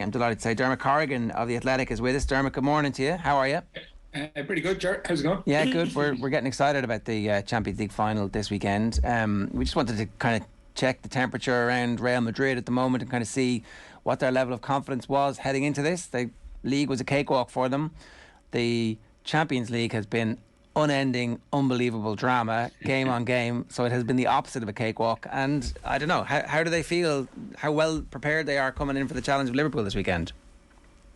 I'm delighted to say Dermot Corrigan of The Athletic is with us. Dermot, good morning to you. How are you? Pretty good, Ger. How's it going? Yeah, good. We're getting excited about the Champions League final this weekend. We just wanted to kind of check the temperature around Real Madrid at the moment and kind of see what their level of confidence was heading into this. The league was a cakewalk for them. The Champions League has been unending, unbelievable drama, game on game. So it has been the opposite of a cakewalk. And I don't know, how do they feel? How well prepared they are coming in for the challenge of Liverpool this weekend?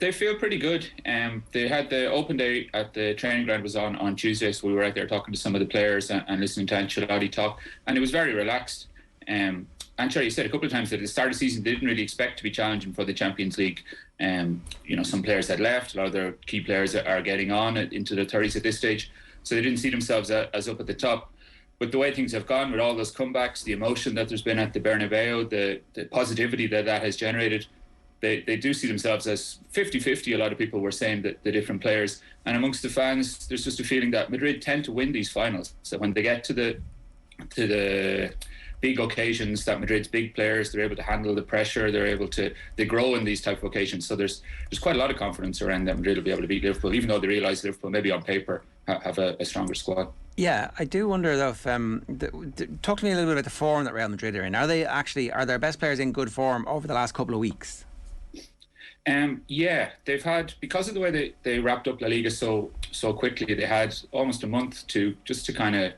They feel pretty good. They had the open day at the training ground was on Tuesday, so we were out there talking to some of the players and listening to Ancelotti talk, and it was very relaxed. Ancelotti said a couple of times that at the start of the season they didn't really expect to be challenging for the Champions League. Some players had left, a lot of their key players are getting on into their 30s at this stage, so they didn't see themselves as up at the top. But the way things have gone with all those comebacks, the emotion that there's been at the Bernabeu, the positivity that has generated, they do see themselves as 50-50. A lot of people were saying that the different players, and amongst the fans, there's just a feeling that Madrid tend to win these finals. So when they get to the big occasions, that Madrid's big players, they're able to handle the pressure. They grow in these type of occasions. So there's quite a lot of confidence around that Madrid will be able to beat Liverpool, even though they realise Liverpool maybe on paper have a stronger squad. Yeah, I do wonder though if talk to me a little bit about the form that Real Madrid are in. Are their best players in good form over the last couple of weeks? Yeah, they've had, because of the way they wrapped up La Liga so quickly, they had almost a month to kind of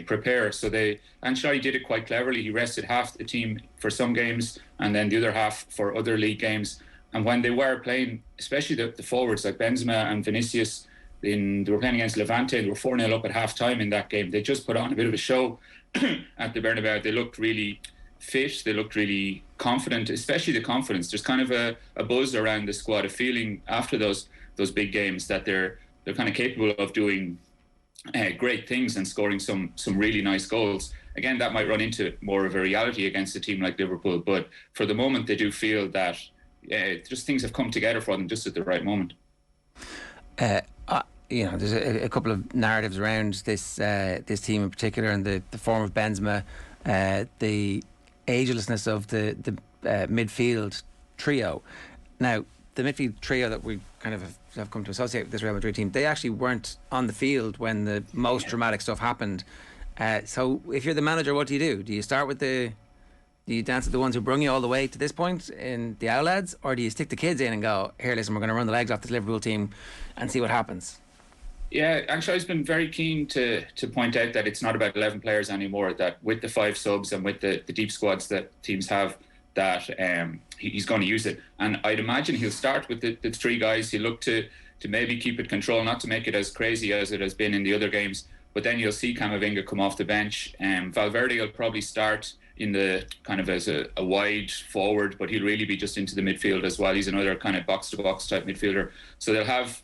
prepare. So Ancelotti did it quite cleverly. He rested half the team for some games and then the other half for other league games. And when they were playing, especially the forwards like Benzema and Vinicius, they were playing against Levante. They were 4-0 up at half time in that game. They just put on a bit of a show at the Bernabeu. They looked really fit, they looked really confident, especially the confidence. There's kind of a buzz around the squad, a feeling after those big games that they're kind of capable of doing great things and scoring some really nice goals. Again, that might run into more of a reality against a team like Liverpool, but for the moment they do feel that just things have come together for them just at the right moment. There's a couple of narratives around this team in particular, and the form of Benzema, the agelessness of the midfield trio. Now, the midfield trio that we kind of have come to associate with this Real Madrid team, they actually weren't on the field when the most dramatic stuff happened. So if you're the manager, what do you do? Do you start with do you dance with the ones who brung you all the way to this point in the out lads, or do you stick the kids in and go, here, listen, we're going to run the legs off this Liverpool team and see what happens? Yeah, Ancelotti's been very keen to point out that it's not about 11 players anymore, that with the 5 subs and with the deep squads that teams have, that he's going to use it. And I'd imagine he'll start with the 3 guys. He'll look to maybe keep it control, not to make it as crazy as it has been in the other games. But then you'll see Camavinga come off the bench. Valverde will probably start in the kind of as a wide forward, but he'll really be just into the midfield as well. He's another kind of box-to-box type midfielder. So they'll have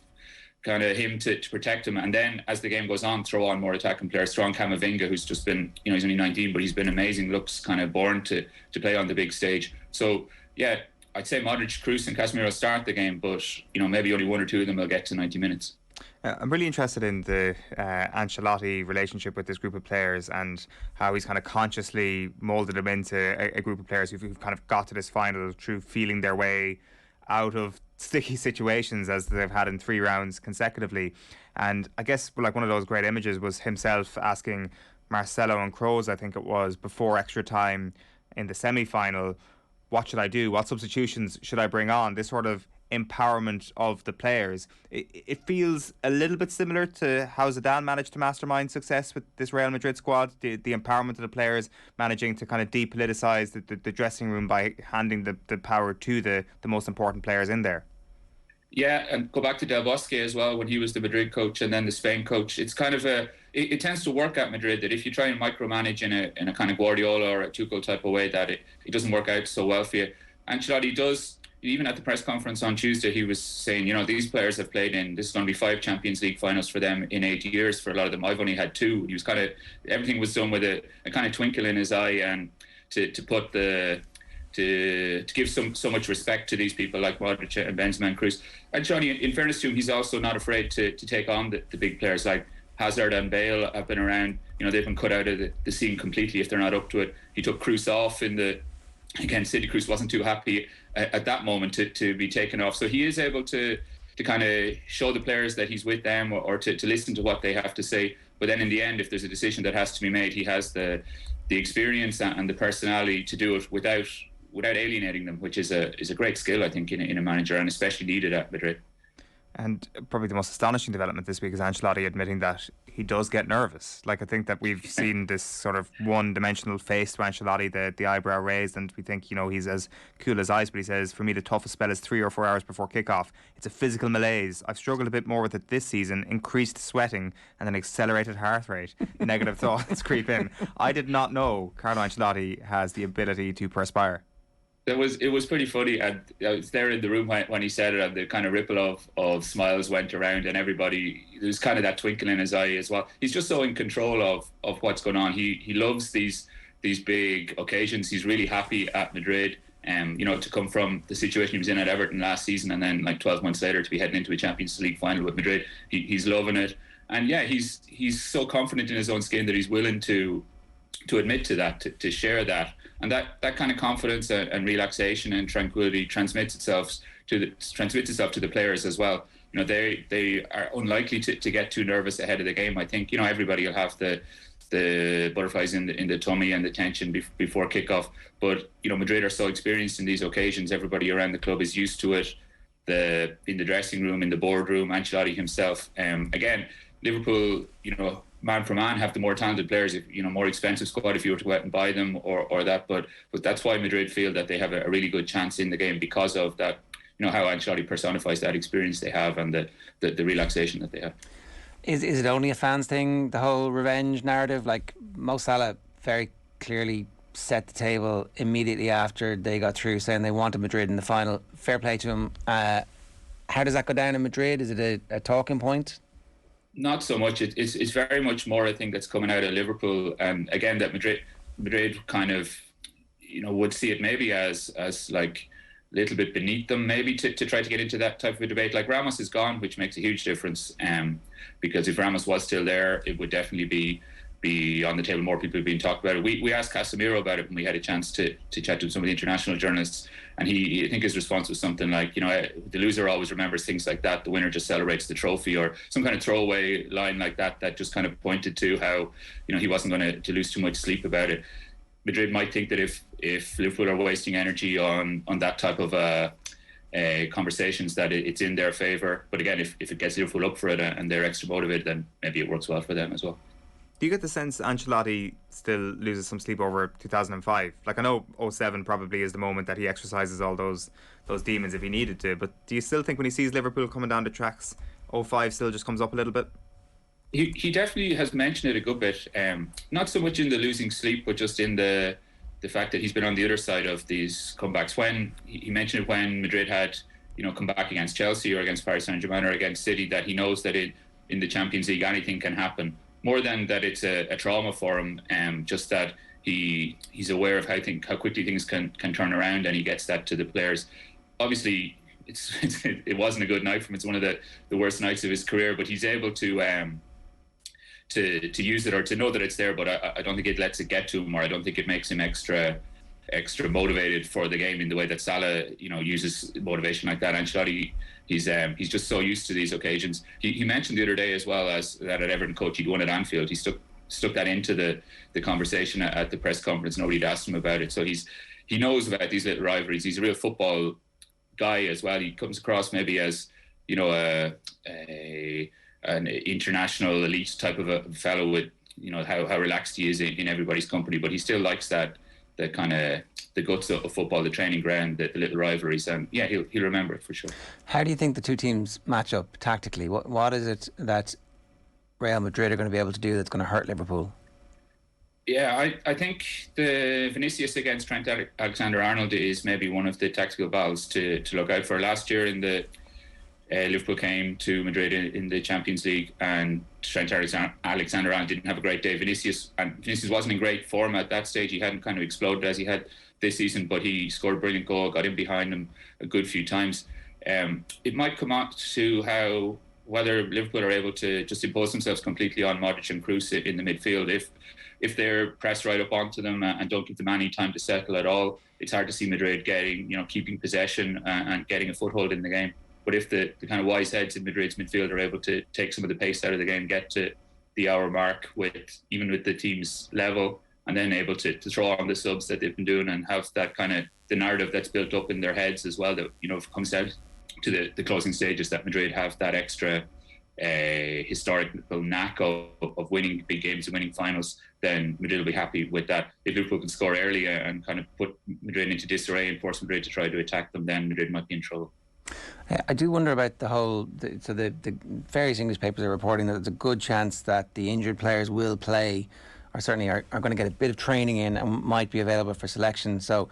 kind of him to protect him, and then as the game goes on, throw on more attacking players. Throw on Camavinga, who's just been, he's only 19, but he's been amazing. Looks kind of born to play on the big stage. So yeah, I'd say Modric, Kroos and Casemiro start the game, but maybe only 1 or 2 of them will get to 90 minutes. I'm really interested in the Ancelotti relationship with this group of players and how he's kind of consciously moulded them into a group of players who've kind of got to this final through feeling their way out of sticky situations as they've had in 3 rounds consecutively. And I guess like one of those great images was himself asking Marcelo and Kroos, I think it was, before extra time in the semi-final, what should I do? What substitutions should I bring on? This sort of empowerment of the players. It feels a little bit similar to how Zidane managed to mastermind success with this Real Madrid squad, the empowerment of the players, managing to kind of depoliticise the dressing room by handing the power to the most important players in there. Yeah, and go back to Del Bosque as well, when he was the Madrid coach and then the Spain coach. It's kind of it tends to work at Madrid that if you try and micromanage in a kind of Guardiola or a Tuchel type of way, that it doesn't work out so well for you. Ancelotti does. Even at the press conference on Tuesday, he was saying, these players have played in, this is going to be 5 Champions League finals for them in 8 years. For a lot of them, I've only had 2. He was everything was done with a kind of twinkle in his eye, and to give so much respect to these people like Modric and Benzema and Kroos. And Johnny, in fairness to him, he's also not afraid to take on the big players like Hazard and Bale have been around. They've been cut out of the scene completely if they're not up to it. He took Kroos off in the again, City Cruz wasn't too happy at that moment to be taken off. So he is able to kind of show the players that he's with them, or to listen to what they have to say. But then in the end, if there's a decision that has to be made, he has the experience and the personality to do it without alienating them, which is a great skill, I think, in a manager, and especially needed at Madrid. And probably the most astonishing development this week is Ancelotti admitting that he does get nervous. Like, I think that we've seen this sort of one-dimensional face to Ancelotti, the eyebrow raised, and we think, he's as cool as ice, but he says, for me, the toughest spell is 3 or 4 hours before kickoff. It's a physical malaise. I've struggled a bit more with it this season, increased sweating and an accelerated heart rate. Negative thoughts creep in. I did not know Carlo Ancelotti has the ability to perspire. It was pretty funny, and I was there in the room when he said it, and the kind of ripple of smiles went around, and everybody, there was kind of that twinkle in his eye as well. He's just so in control of what's going on. He loves these big occasions. He's really happy at Madrid, to come from the situation he was in at Everton last season, and then like 12 months later to be heading into a Champions League final with Madrid. He's loving it, and yeah, he's so confident in his own skin that he's willing to admit to that, to share that. And that kind of confidence and relaxation and tranquility transmits itself to the players as well. They are unlikely to get too nervous ahead of the game. I think everybody will have the butterflies in the tummy and the tension before kickoff. But Madrid are so experienced in these occasions. Everybody around the club is used to it. In the dressing room, in the boardroom, Ancelotti himself. Again, Liverpool, man for man, have the more talented players, more expensive squad if you were to go out and buy them or that. But that's why Madrid feel that they have a really good chance in the game, because of that, how Ancelotti personifies that experience they have and the relaxation that they have. Is it only a fans thing, the whole revenge narrative? Like, Mo Salah very clearly set the table immediately after they got through, saying they wanted Madrid in the final. Fair play to him. How does that go down in Madrid? Is it a talking point? Not so much. It's very much more a thing that's coming out of Liverpool, and again that Madrid kind of would see it maybe as like a little bit beneath them, maybe to try to get into that type of a debate. Like, Ramos is gone, which makes a huge difference, because if Ramos was still there, it would definitely be on the table. More people have been talking about it. We asked Casemiro about it when we had a chance to chat to some of the international journalists, and I think his response was something like, the loser always remembers things like that, the winner just celebrates the trophy, or some kind of throwaway line like that just kind of pointed to how he wasn't going to lose too much sleep about it. Madrid might think that if Liverpool are wasting energy on that type of conversations, that it's in their favour. But again, if it gets Liverpool up for it and they're extra motivated, then maybe it works well for them as well. Do you get the sense Ancelotti still loses some sleep over 2005? Like, I know 07 probably is the moment that he exercises all those demons if he needed to, but do you still think when he sees Liverpool coming down the tracks, 05 still just comes up a little bit? He definitely has mentioned it a good bit. Not so much in the losing sleep, but just in the fact that he's been on the other side of these comebacks. When he mentioned it when Madrid had come back against Chelsea or against Paris Saint-Germain or against City, that he knows that in the Champions League anything can happen. More than that, it's a trauma for him. Just that he's aware of how quickly things can turn around, and he gets that to the players. Obviously, it wasn't a good night for him. It's one of the worst nights of his career. But he's able to use it, or to know that it's there. But I don't think it lets it get to him, or I don't think it makes him extra motivated for the game in the way that Salah uses motivation like that. Ancelotti, he's just so used to these occasions. He mentioned the other day as well as that at Everton coach he'd won at Anfield. He stuck that into the conversation at the press conference. Nobody had asked him about it, so he knows about these little rivalries. He's a real football guy as well. He comes across maybe as an international elite type of a fellow with how relaxed he is in everybody's company, but he still likes that the kind of the guts of football, the training ground, the little rivalries, and yeah, he'll remember it for sure. How do you think the two teams match up tactically? What is it that Real Madrid are going to be able to do that's going to hurt Liverpool? Yeah, I think the Vinicius against Trent Alexander-Arnold is maybe one of the tactical battles to look out for. Last year in the Liverpool came to Madrid in the Champions League, and Trent Alexander-Arnold didn't have a great day. Vinicius wasn't in great form at that stage. He hadn't kind of exploded as he had this season, but he scored a brilliant goal, got in behind him a good few times. It might come out to how whether Liverpool are able to just impose themselves completely on Modric and Kroos in the midfield. If they're pressed right up onto them and don't give them any time to settle at all, it's hard to see Madrid keeping possession and getting a foothold in the game. But if the kind of wise heads in Madrid's midfield are able to take some of the pace out of the game, get to the hour mark with the team's level, and then able to throw on the subs that they've been doing and have that kind of the narrative that's built up in their heads as well, that comes down to the closing stages, that Madrid have that extra historical knack of winning big games and winning finals, then Madrid will be happy with that. If Liverpool can score early and kind of put Madrid into disarray and force Madrid to try to attack them, then Madrid might be in trouble. I do wonder about the various English papers are reporting that there's a good chance that the injured players will play, or certainly are going to get a bit of training in and might be available for selection. So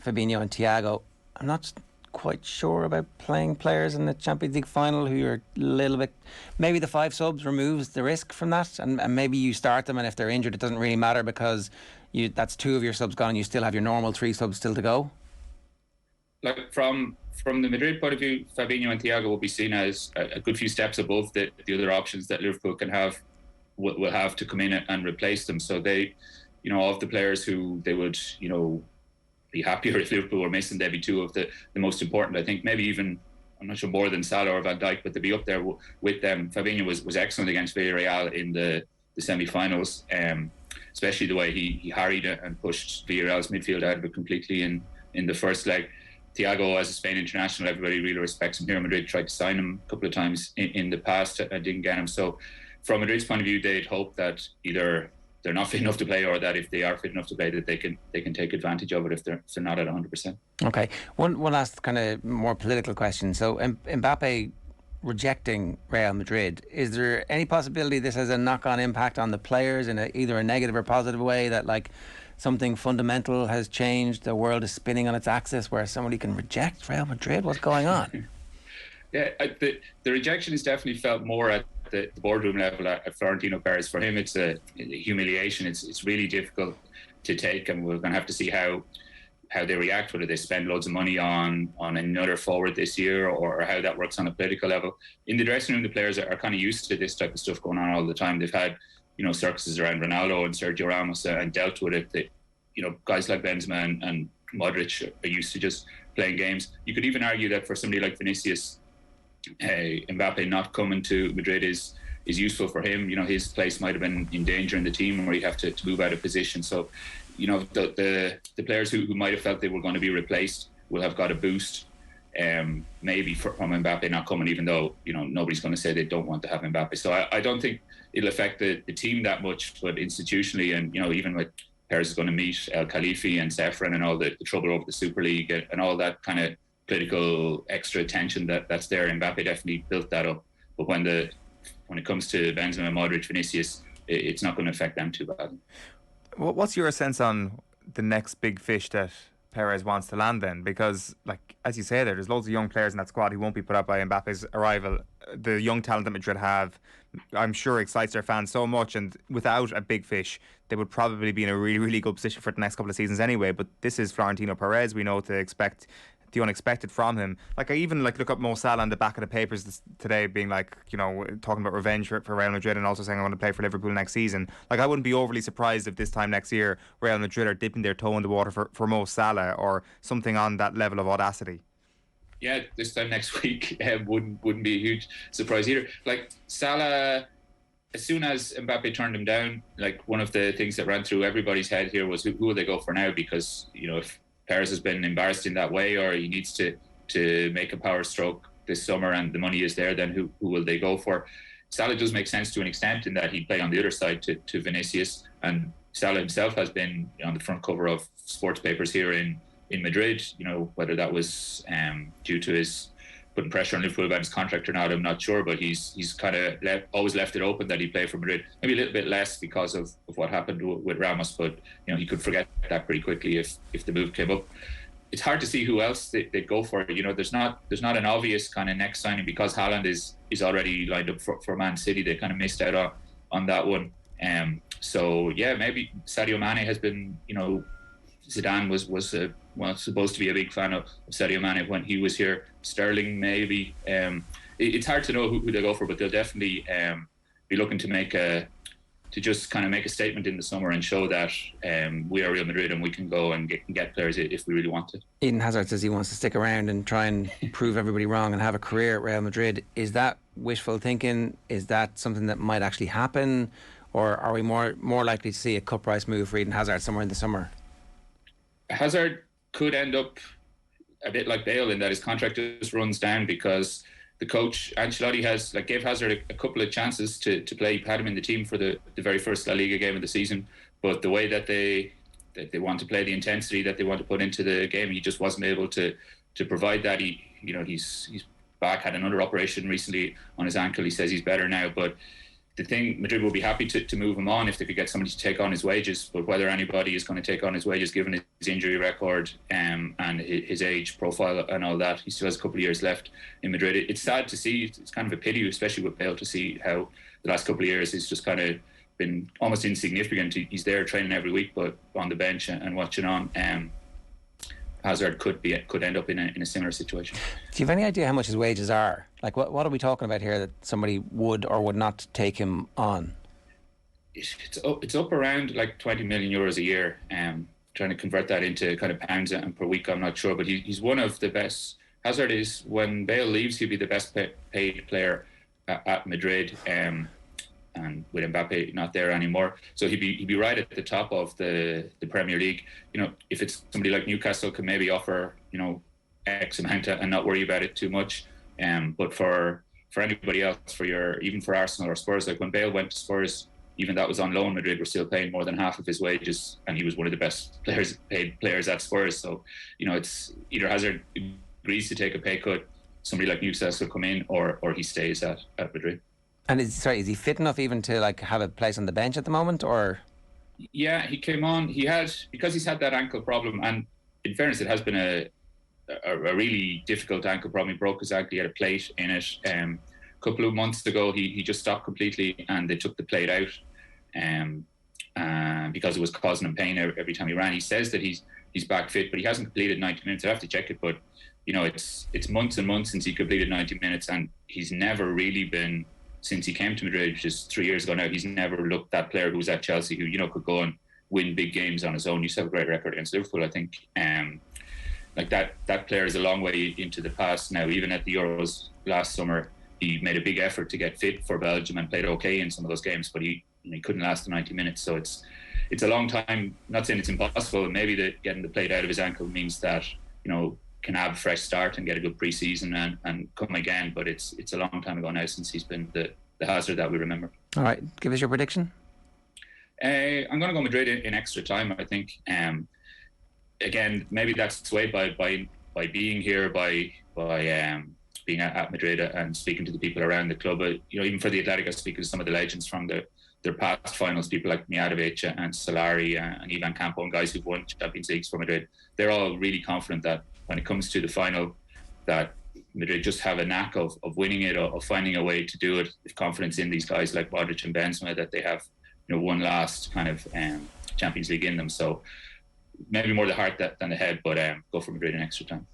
Fabinho and Thiago, I'm not quite sure about playing players in the Champions League final who are a little bit, maybe the 5 subs removes the risk from that, and maybe you start them, and if they're injured it doesn't really matter because that's 2 of your subs gone and you still have your normal 3 subs still to go. Like from the Madrid point of view, Fabinho and Thiago will be seen as a good few steps above the other options that Liverpool will have to come in and replace them. So they, of the players who they would, be happier if Liverpool were missing, they'd be 2 of the most important. I think maybe even, I'm not sure, more than Salah or Van Dijk, but they'd be up there with them. Fabinho was excellent against Villarreal in the semi-finals, especially the way he harried and pushed Villarreal's midfield out of it completely in the first leg. Thiago, as a Spain international, everybody really respects him here. Madrid tried to sign him a couple of times in the past and didn't get him. So from Madrid's point of view, they'd hope that either they're not fit enough to play, or that if they are fit enough to play, that they can take advantage of it if they're not at 100%. Okay. One last kind of more political question. So Mbappe rejecting Real Madrid, is there any possibility this has a knock-on impact on the players in either a negative or positive way, that like something fundamental has changed, the world is spinning on its axis where somebody can reject Real Madrid? What's going on? Yeah, the rejection is definitely felt more at the boardroom level at Florentino Perez. For him, it's a humiliation. It's really difficult to take, and we're going to have to see how they react, whether they spend loads of money on another forward this year, or how that works on a political level. In the dressing room, the players are kind of used to this type of stuff going on all the time. They've had circuses around Ronaldo and Sergio Ramos and dealt with it. Guys like Benzema and Modric are used to just playing games. You could even argue that for somebody like Vinicius, Mbappe not coming to Madrid is useful for him. His place might have been in danger in the team, where he'd have to move out of position. So, the players who might have felt they were going to be replaced will have got a boost, maybe from Mbappe not coming, even though nobody's going to say they don't want to have Mbappe. So I don't think it'll affect the team that much, but institutionally, and even with Perez is going to meet El Khalifi and Sefrin and all the trouble over the Super League and all that kind of political extra attention that's there, Mbappe definitely built that up. But when it comes to Benzema, Modric, Vinicius, it's not going to affect them too badly. What's your sense on the next big fish that Perez wants to land then? Because, like, as you say there's loads of young players in that squad who won't be put out by Mbappe's arrival. The young talent that Madrid have, I'm sure, excites their fans so much, and without a big fish, they would probably be in a really, really good position for the next couple of seasons anyway. But this is Florentino Perez. We know to expect the unexpected from him. Like, I even look up Mo Salah on the back of the papers today, being talking about revenge for Real Madrid, and also saying I want to play for Liverpool next season. Like, I wouldn't be overly surprised if this time next year Real Madrid are dipping their toe in the water for Mo Salah, or something on that level of audacity. Yeah, this time next week wouldn't be a huge surprise either. Like, Salah, as soon as Mbappe turned him down, like, one of the things that ran through everybody's head here was who will they go for now? Because if Perez has been embarrassed in that way, or he needs to make a power stroke this summer and the money is there, then who will they go for? Salah does make sense to an extent, in that he'd play on the other side to Vinicius, and Salah himself has been on the front cover of sports papers here in Madrid. Whether that was due to his putting pressure on Liverpool about his contract or not, I'm not sure, but he's kind of always left it open that he play for Madrid. Maybe a little bit less because of what happened with Ramos, but he could forget that pretty quickly if the move came up. It's hard to see who else they'd go for. There's not an obvious kind of next signing, because Haaland is already lined up for Man City. They kind of missed out on that one. So yeah, maybe Sadio Mane has been Zidane was supposed to be a big fan of Sadio Mane when he was here. Sterling maybe. It's hard to know who they go for, but they'll definitely be looking to just kind of make a statement in the summer and show that we are Real Madrid and we can go and get players if we really want to. Eden Hazard says he wants to stick around and try and prove everybody wrong and have a career at Real Madrid. Is that wishful thinking? Is that something that might actually happen? Or are we more likely to see a cut price move for Eden Hazard somewhere in the summer? Hazard could end up a bit like Bale in that his contract just runs down because the coach Ancelotti gave Hazard a couple of chances to play. He had him in the team for the very first La Liga game of the season, but the way that they want to play, the intensity that they want to put into the game, he just wasn't able to provide that. He's back, had another operation recently on his ankle. He says he's better now, but the thing, Madrid will be happy to move him on if they could get somebody to take on his wages, but whether anybody is going to take on his wages given his injury record and his age profile and all that, he still has a couple of years left in Madrid. It's sad to see. It's kind of a pity, especially with Bale, to see how the last couple of years he's just kind of been almost insignificant. He's there training every week, but on the bench and watching on. Hazard could end up in a similar situation. Do you have any idea how much his wages are? Like, what are we talking about here that somebody would or would not take him on? It's up around like 20 million euros a year. Trying to convert that into kind of pounds and per week, I'm not sure, but he's one of the best. Hazard is, when Bale leaves, he'll be the best paid player at Madrid. And with Mbappe not there anymore, so he'd be right at the top of the Premier League. If it's somebody like Newcastle can maybe offer X amount and not worry about it too much. But for anybody else, even for Arsenal or Spurs, like when Bale went to Spurs, even that was on loan, Madrid were still paying more than half of his wages, and he was one of the best paid players at Spurs. So it's either Hazard agrees to take a pay cut, somebody like Newcastle come in, or he stays at Madrid. And is he fit enough even to have a place on the bench at the moment, or? Yeah, he came on. Because he's had that ankle problem, and in fairness, it has been a really difficult ankle problem. He broke his ankle. He had a plate in it. A couple of months ago, he just stopped completely, and they took the plate out because it was causing him pain every time he ran. He says that he's back fit, but he hasn't completed 90 minutes. I have to check it, but it's months and months since he completed 90 minutes, and he's never really been. Since he came to Madrid, which is 3 years ago now, he's never looked that player who was at Chelsea who could go and win big games on his own. He used to have a great record against Liverpool, I think. That player is a long way into the past now. Even at the Euros last summer, he made a big effort to get fit for Belgium and played okay in some of those games, but he couldn't last the 90 minutes. So it's a long time. Not saying it's impossible. Maybe getting the plate out of his ankle means that can have a fresh start and get a good pre-season and come again, but it's a long time ago now since he's been the Hazard that we remember. All right, give us your prediction. I'm going to go Madrid in extra time, I think. Again, maybe that's swayed by being here, by being at Madrid and speaking to the people around the club. Even for the Athletic, I speak to some of the legends from their past finals, people like Mijatovic and Solari and Ivan Campo, and guys who've won Champions Leagues for Madrid. They're all really confident that when it comes to the final, that Madrid just have a knack of winning it, or finding a way to do it. With confidence in these guys like Modric and Benzema, that they have one last kind of Champions League in them. So maybe more the heart than the head, but go for Madrid in extra time.